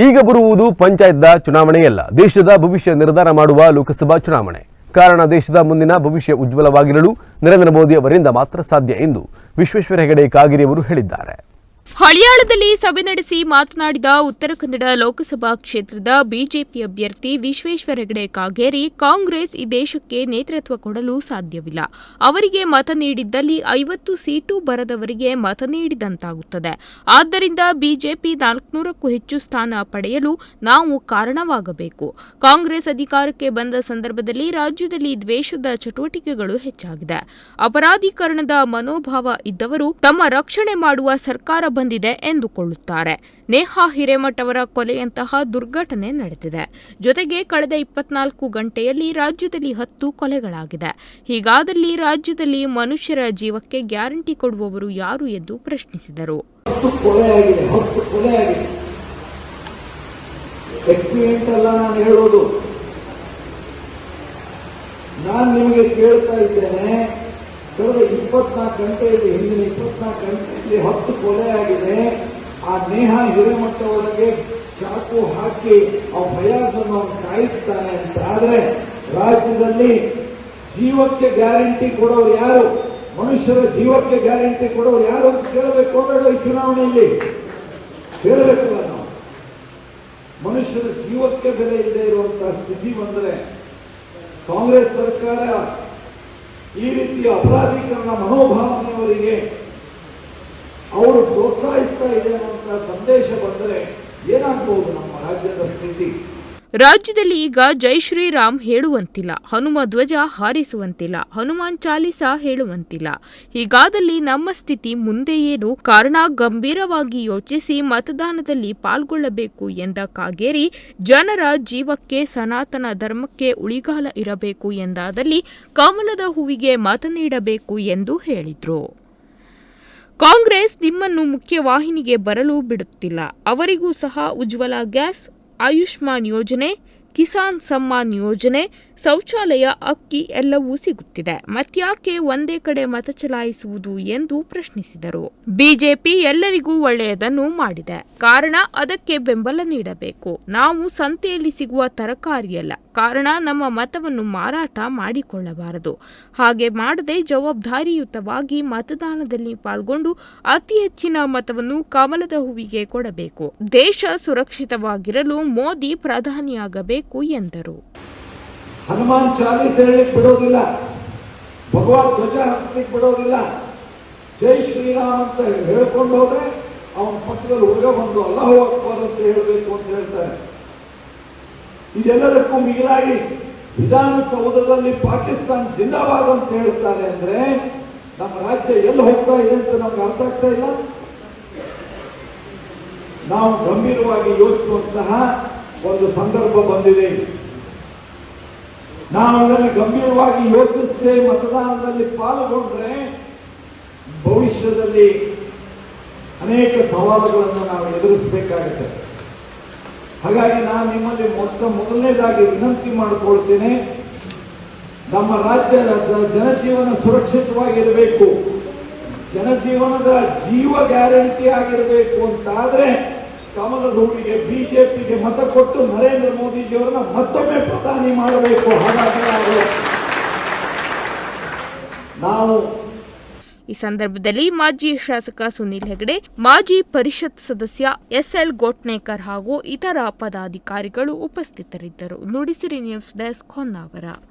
ಈಗ ಬರುವುದು ಪಂಚಾಯತ್ನ ಚುನಾವಣೆಯಲ್ಲ, ದೇಶದ ಭವಿಷ್ಯ ನಿರ್ಧಾರ ಮಾಡುವ ಲೋಕಸಭಾ ಚುನಾವಣೆ. ಕಾರಣ ದೇಶದ ಮುಂದಿನ ಭವಿಷ್ಯ ಉಜ್ವಲವಾಗಿರಲು ನರೇಂದ್ರ ಮೋದಿ ಅವರಿಂದ ಮಾತ್ರ ಸಾಧ್ಯ ಎಂದು ವಿಶ್ವೇಶ್ವರ ಹೆಗಡೆ ಕಾಗೇರಿ ಅವರು ಹೇಳಿದ್ದಾರೆ. ಹಳಿಯಾಳದಲ್ಲಿ ಸಭೆ ನಡೆಸಿ ಮಾತನಾಡಿದ ಉತ್ತರ ಕನ್ನಡ ಲೋಕಸಭಾ ಕ್ಷೇತ್ರದ ಬಿಜೆಪಿ ಅಭ್ಯರ್ಥಿ ವಿಶ್ವೇಶ್ವರ ಹೆಗಡೆ ಕಾಗೇರಿ, ಕಾಂಗ್ರೆಸ್ ಈ ದೇಶಕ್ಕೆ ನೇತೃತ್ವ ಕೊಡಲು ಸಾಧ್ಯವಿಲ್ಲ. ಅವರಿಗೆ ಮತ ನೀಡಿದ್ದಲ್ಲಿ 50 ಸೀಟು ಬರದವರಿಗೆ ಮತ ನೀಡಿದಂತಾಗುತ್ತದೆ. ಆದ್ದರಿಂದ ಬಿಜೆಪಿ 400ಕ್ಕೂ ಹೆಚ್ಚು ಸ್ಥಾನ ಪಡೆಯಲು ನಾವು ಕಾರಣವಾಗಬೇಕು. ಕಾಂಗ್ರೆಸ್ ಅಧಿಕಾರಕ್ಕೆ ಬಂದ ಸಂದರ್ಭದಲ್ಲಿ ರಾಜ್ಯದಲ್ಲಿ ದ್ವೇಷದ ಚಟುವಟಿಕೆಗಳು ಹೆಚ್ಚಾಗಿದೆ. ಅಪರಾಧೀಕರಣದ ಮನೋಭಾವ ಇದ್ದವರು ತಮ್ಮ ರಕ್ಷಣೆ ಮಾಡುವ ಸರ್ಕಾರ ಬಂದಿದೆ ಎಂದುಕೊಳ್ಳುತ್ತಾರೆ. ನೇಹಾ ಹಿರೇಮಠ್ ಅವರ ಕೊಲೆಯಂತಹ ದುರ್ಘಟನೆ ನಡೆದಿದೆ. ಜೊತೆಗೆ ಕಳೆದ 24 ಗಂಟೆಯಲ್ಲಿ ರಾಜ್ಯದಲ್ಲಿ 10 ಕೊಲೆಗಳಾಗಿದೆ. ಹೀಗಾದಲ್ಲಿ ರಾಜ್ಯದಲ್ಲಿ ಮನುಷ್ಯರ ಜೀವಕ್ಕೆ ಗ್ಯಾರಂಟಿ ಕೊಡುವವರು ಯಾರು ಎಂದು ಪ್ರಶ್ನಿಸಿದರು. ನಾನು ನಿಮಗೆ ಕೇಳ್ತಾ ಇದ್ದೇನೆ, ಕಳೆದ 24 ಗಂಟೆಯಲ್ಲಿ ಹಿಂದಿನ 24 ಗಂಟೆಯಲ್ಲಿ 10 ಕೊಲೆ ಆಗಿದೆ. ಆ ನೇಹಾ ಹಿರೇಮಠ ಅವರಿಗೆ ಚಾಕು ಹಾಕಿ ಆ ಭಯಾಸನ್ನು ಸಾಯಿಸ್ತಾನೆ ಅಂತ ಆದ್ರೆ ರಾಜ್ಯದಲ್ಲಿ ಜೀವಕ್ಕೆ ಗ್ಯಾರಂಟಿ ಕೊಡೋರು ಯಾರು? ಮನುಷ್ಯರ ಜೀವಕ್ಕೆ ಗ್ಯಾರಂಟಿ ಕೊಡೋರು ಯಾರು ಅಂತ ಕೇಳಬೇಕು. ಈ ಚುನಾವಣೆಯಲ್ಲಿ ಕೇಳಬೇಕಲ್ಲ ನಾವು. ಮನುಷ್ಯರ ಜೀವಕ್ಕೆ ಬೆಲೆ ಇಲ್ಲದೆ ಇರುವಂತಹ ಸ್ಥಿತಿ ಬಂದರೆ ಕಾಂಗ್ರೆಸ್ ಸರ್ಕಾರ ಈ ರೀತಿಯ ಅಪರಾಧೀಕರಣ ಮನೋಭಾವನೆಯವರಿಗೆ ಅವರು ಪ್ರೋತ್ಸಾಹಿಸ್ತಾ ಇದೆ ಅನ್ನುವಂತಹ ಸಂದೇಶ ಬಂದರೆ ಏನಾಗಬಹುದು ನಮ್ಮ ರಾಜ್ಯದ ಸ್ಥಿತಿ? ರಾಜ್ಯದಲ್ಲಿ ಈಗ ಜೈ ಶ್ರೀರಾಮ್ ಹೇಳುವಂತಿಲ್ಲ, ಹನುಮ ಧ್ವಜ ಹಾರಿಸುವಂತಿಲ್ಲ, ಹನುಮಾನ್ ಚಾಲಿಸಾ ಹೇಳುವಂತಿಲ್ಲ. ಹೀಗಾದಲ್ಲಿ ನಮ್ಮ ಸ್ಥಿತಿ ಮುಂದೆ ಏನು? ಕಾರಣ ಗಂಭೀರವಾಗಿ ಯೋಚಿಸಿ ಮತದಾನದಲ್ಲಿ ಪಾಲ್ಗೊಳ್ಳಬೇಕು ಎಂದ ಕಾಗೇರಿ, ಜನರ ಜೀವಕ್ಕೆ ಸನಾತನ ಧರ್ಮಕ್ಕೆ ಉಳಿಗಾಲ ಇರಬೇಕು ಎಂದಾದಲ್ಲಿ ಕಮಲದ ಹೂವಿಗೆ ಮತ ನೀಡಬೇಕು ಎಂದು ಹೇಳಿದ್ರು. ಕಾಂಗ್ರೆಸ್ ನಿಮ್ಮನ್ನು ಮುಖ್ಯವಾಹಿನಿಗೆ ಬರಲು ಬಿಡುತ್ತಿಲ್ಲ. ಅವರಿಗೂ ಸಹ ಉಜ್ವಲ ಗ್ಯಾಸ್, ಆಯುಷ್ಮಾನ್ ಯೋಜನೆ, ಕಿಸಾನ್ ಸಮ್ಮಾನ್ ಯೋಜನೆ, ಶೌಚಾಲಯ, ಅಕ್ಕಿ ಎಲ್ಲವೂ ಸಿಗುತ್ತಿದೆ. ಮತ್ಯಾಕೆ ಒಂದೇ ಕಡೆ ಮತ ಚಲಾಯಿಸುವುದು ಎಂದು ಪ್ರಶ್ನಿಸಿದರು. ಬಿಜೆಪಿ ಎಲ್ಲರಿಗೂ ಒಳ್ಳೆಯದನ್ನು ಮಾಡಿದೆ. ಕಾರಣ ಅದಕ್ಕೆ ಬೆಂಬಲ ನೀಡಬೇಕು. ನಾವು ಸಂತೆಯಲ್ಲಿ ಸಿಗುವ ತರಕಾರಿಯಲ್ಲ. ಕಾರಣ ನಮ್ಮ ಮತವನ್ನು ಮಾರಾಟ ಮಾಡಿಕೊಳ್ಳಬಾರದು. ಹಾಗೆ ಮಾಡದೆ ಜವಾಬ್ದಾರಿಯುತವಾಗಿ ಮತದಾನದಲ್ಲಿ ಪಾಲ್ಗೊಂಡು ಅತಿ ಹೆಚ್ಚಿನ ಮತವನ್ನು ಕಮಲದ ಹೂವಿಗೆ ಕೊಡಬೇಕು. ದೇಶ ಸುರಕ್ಷಿತವಾಗಿರಲು ಮೋದಿ ಪ್ರಧಾನಿಯಾಗಬೇಕು ಎಂದರು. ಹನುಮಾನ್ ಚಾಲೀಸ್ ಹೇಳಲಿಕ್ಕೆ ಬಿಡೋದಿಲ್ಲ, ಭಗವಾನ್ ಧ್ವಜ ಹಾಸ್ಲಿಕ್ಕೆ ಬಿಡೋದಿಲ್ಲ. ಜೈ ಶ್ರೀರಾಮ್ ಅಂತ ಹೇಳ್ಕೊಂಡು ಹೋದ್ರೆ ಅವನ ಪಕ್ಕದಲ್ಲಿ ಹುಡುಗ ಬಂದು ಅಲ್ಲಾಹು ಅಕ್ಬರ್ ಅಂತ ಹೇಳಬೇಕು ಅಂತ ಹೇಳ್ತಾರೆ. ಇದೆಲ್ಲದಕ್ಕೂ ಮಿಗಿಲಾಗಿ ವಿಧಾನಸೌಧದಲ್ಲಿ ಪಾಕಿಸ್ತಾನ ಜಿಂದಾಬಾದ್ ಅಂತ ಹೇಳ್ತಾರೆ. ಅಂದ್ರೆ ನಮ್ಮ ರಾಜ್ಯ ಎಲ್ಲಿ ಹೋಗ್ತಾ ಇದೆ ಅಂತ ನಮ್ಗೆ ಅರ್ಥ ಆಗ್ತಾ ಇಲ್ಲ. ನಾವು ಗಂಭೀರವಾಗಿ ಯೋಚಿಸುವಂತಹ ಒಂದು ಸಂದರ್ಭ ಬಂದಿದೆ. ನಾವು ಅದನ್ನು ಗಂಭೀರವಾಗಿ ಯೋಚಿಸದೆ ಮತದಾನದಲ್ಲಿ ಪಾಲ್ಗೊಂಡ್ರೆ ಭವಿಷ್ಯದಲ್ಲಿ ಅನೇಕ ಸವಾಲುಗಳನ್ನು ನಾವು ಎದುರಿಸಬೇಕಾಗುತ್ತೆ. ಹಾಗಾಗಿ ನಾನು ನಿಮ್ಮಲ್ಲಿ ಮೊದಲನೇದಾಗಿ ವಿನಂತಿ ಮಾಡಿಕೊಳ್ತೇನೆ, ನಮ್ಮ ರಾಜ್ಯದ ಜನಜೀವನ ಸುರಕ್ಷಿತವಾಗಿರಬೇಕು. ಜನಜೀವನದ ಜೀವ ಗ್ಯಾರಂಟಿ ಆಗಿರಬೇಕು ಅಂತಾದ್ರೆ ಕಮಲದ ಹೂವಿಗೆ ಬಿಜೆಪಿಗೆ ಮತ ಕೊಟ್ಟು ನರೇಂದ್ರ ಮೋದಿಜಿಯವರನ್ನ ಮತ್ತೊಮ್ಮೆ ಪ್ರಧಾನಿ ಮಾಡಬೇಕು. ಹಾಗಾದರೆ ನಾವು ಈ ಸಂದರ್ಭದಲ್ಲಿ ಮಾಜಿ ಶಾಸಕ ಸುನೀಲ್ ಹೆಗಡೆ, ಮಾಜಿ ಪರಿಷತ್ ಸದಸ್ಯ ಎಸ್ಎಲ್ ಗೋಟ್ನೇಕರ್ ಹಾಗೂ ಇತರ ಪದಾಧಿಕಾರಿಗಳು ಉಪಸ್ಥಿತರಿದ್ದರು. Nudisiri news desk Honnavar.